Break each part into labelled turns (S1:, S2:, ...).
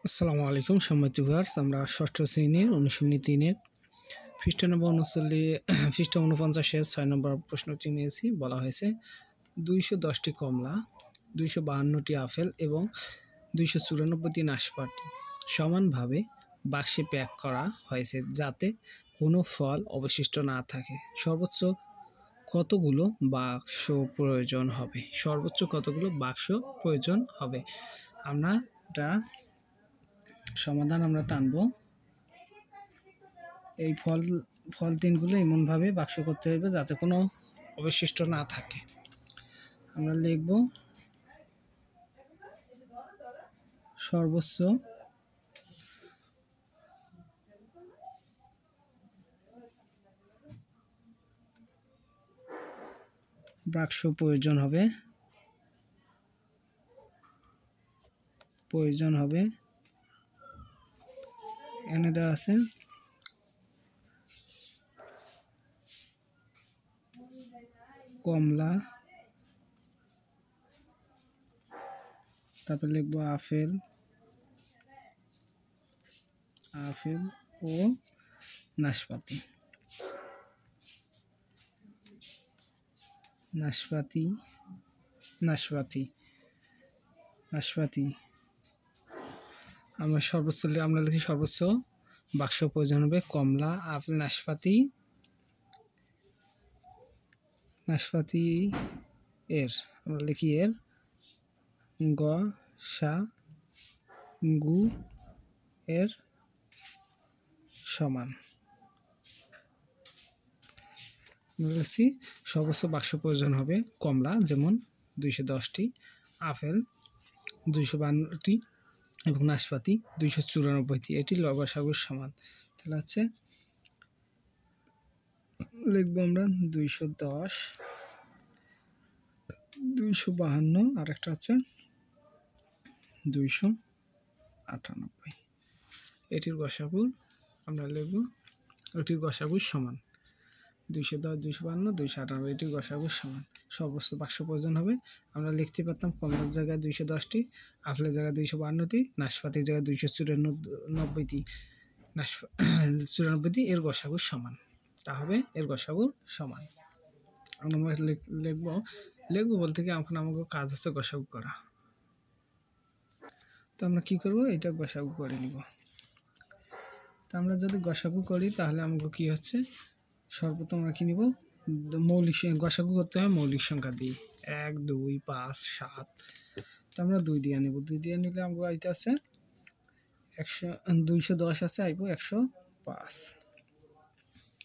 S1: আসসালামু আলাইকুম সম্মানিত ভিউয়ার্স, আমরা ষষ্ঠ শ্রেণীর অনুশীলনী 3-এর পৃষ্ঠা নম্বর 49 6 নম্বর প্রশ্নটি নিয়েছি। বলা হয়েছে 210টি কমলা, 252টি আপেল এবং 294টি নাশপাতি সমানভাবে বাক্সে প্যাক করা হয়েছে যাতে কোনো ফল অবশিষ্ট না থাকে। সর্বোচ্চ কতগুলো বাক্স প্রয়োজন হবে? সর্বোচ্চ কতগুলো বাক্স প্রয়োজন হবে? আমরা এটা সমাধান আমরা টানবো। এই ফল তিনগুলো এমনভাবে বাক্স করতে হবে যাতে কোনো অবশিষ্ট না থাকে। আমরা লিখব সর্বোচ্চ বাক্স প্রয়োজন হবে এখানে দেওয়া আছে কমলা, তারপর লিখবো আপেল ও নাশপাতি। আমরা লিখি সর্বোচ্চ বাক্স প্রয়োজন হবে কমলা, আপেল, নাশপাতি এর আমরা লিখি এর গসাগু এর সমান। লিখছি সর্বোচ্চ বাক্স প্রয়োজন হবে কমলা যেমন 210টি, আপেল 252টি এবং নাশপাতি 294টি। এটি লসাগুর সমান। তাহলে হচ্ছে লিখবো আমরা 210, 252 আর একটা হচ্ছে 298। এটির গসাগু আমরা লিখব, এটির গসাগু সমান 210, 252, 298। এটির গসাগু সমান। সর্বোচ্চ বাক্স প্রয়োজন হবে। আমরা লিখতে পারতাম কমলার জায়গায় 210টি, আপেলের জায়গায় 252টি, নাশপাতির জায়গায় 294টি। এর গসাগু সমান। তাহলে এর গসাগু সমান। আমরা লিখবো বলতে কি এখন আমাকে কাজ হচ্ছে গসাগু করা। তো আমরা কি করব, এটা গসাগু করে নিব। তো আমরা যদি গসাগু করি তাহলে আমাকে কি হচ্ছে, সর্বপ্রথম আমরা কি নিব, গসাগু করতে হয় মৌলিক সংখ্যা দিয়ে 1 2 5 7। তো আমরা 2 দিয়ে নিব। 2 দিয়ে নিলে আমাকে আইতে আছে 210 আছে আইব 105,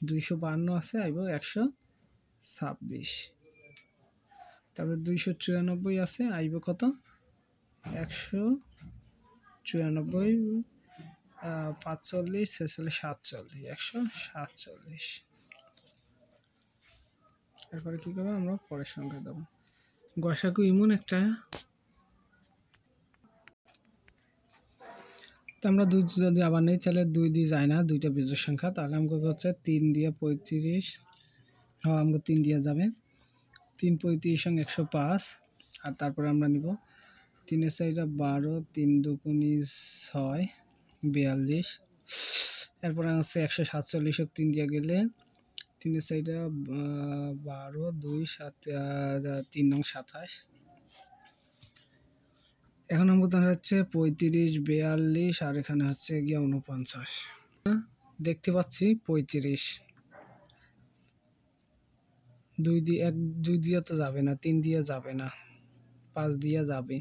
S1: 252 আছে আইব 126, তারপর 294 আছে আইব কত 194, 45 46 47, 147। এরপরে কি করবো, আমরা পরের সংখ্যা দেবো। গসাগু এমন একটা, তো আমরা 2 যদি আবার নেই তাহলে 2 দিয়ে যায় না, দুইটা বিজোড় সংখ্যা। তাহলে আমাকে হচ্ছে 3 দিয়ে 35, আমাকে 3 দিয়ে যাবে। 3 35 সঙ্গে 105। আর তারপরে আমরা নিব 3-এর সাইডে 12, 3 দুগুণি 6 42। এরপরে হচ্ছে 147 3 দিয়ে গেলে 3-এর সাইডে 12 2 7 3 নং 27। এখন আমাদের হচ্ছে 35 42 আর এখানে হচ্ছে গিয়ে 49। দেখতে পাচ্ছি 35 2 দিয়ে তো যাবে না, 3 দিয়ে যাবে না, 5 দিয়ে যাবে।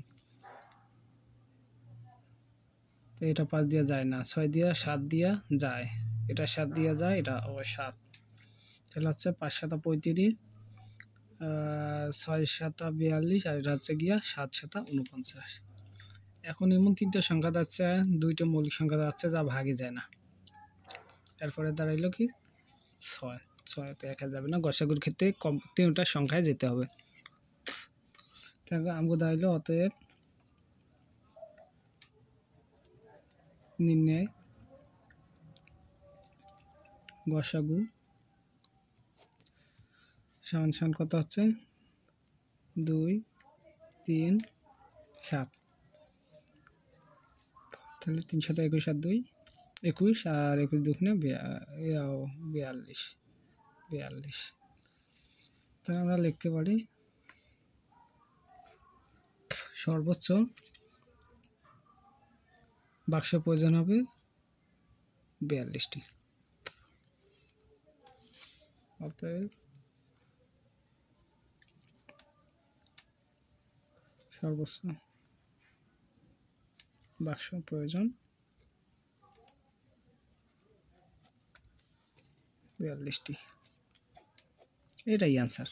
S1: তো এটা 5 দিয়ে যায় না, 6 দিয়ে 7 দিয়ে যায়, এটা 7 দিয়ে যায়, এটা 7। তাহলে হচ্ছে 5 7 35, 6 7 42 আর এটা হচ্ছে গিয়া 7 7 49। এখন এমন 3টা সংখ্যা যাচ্ছে, 2টা মৌলিক সংখ্যা যাচ্ছে যা ভাগে যায় না। এরপরে দাঁড়াইলো কি 6, 6 তো একা যাবে না, গসাগুর ক্ষেত্রে 3টা সংখ্যায় যেতে হবে। তাহলে আমাকে দাঁড়াইলো অতএব নির্ণয় গসাগু সমান কত হচ্ছে 2 3 7। তো তাহলে 3 সাথে 21 আর 2 21 আর 21 দুগুণে 42 42। তাহলে আমরা লিখতে পারি সর্বোচ্চ বাক্স প্রয়োজন হবে 42টি। অতএব সর্বোচ্চ বাক্স প্রয়োজন 42টি। এটাই অ্যান্সার।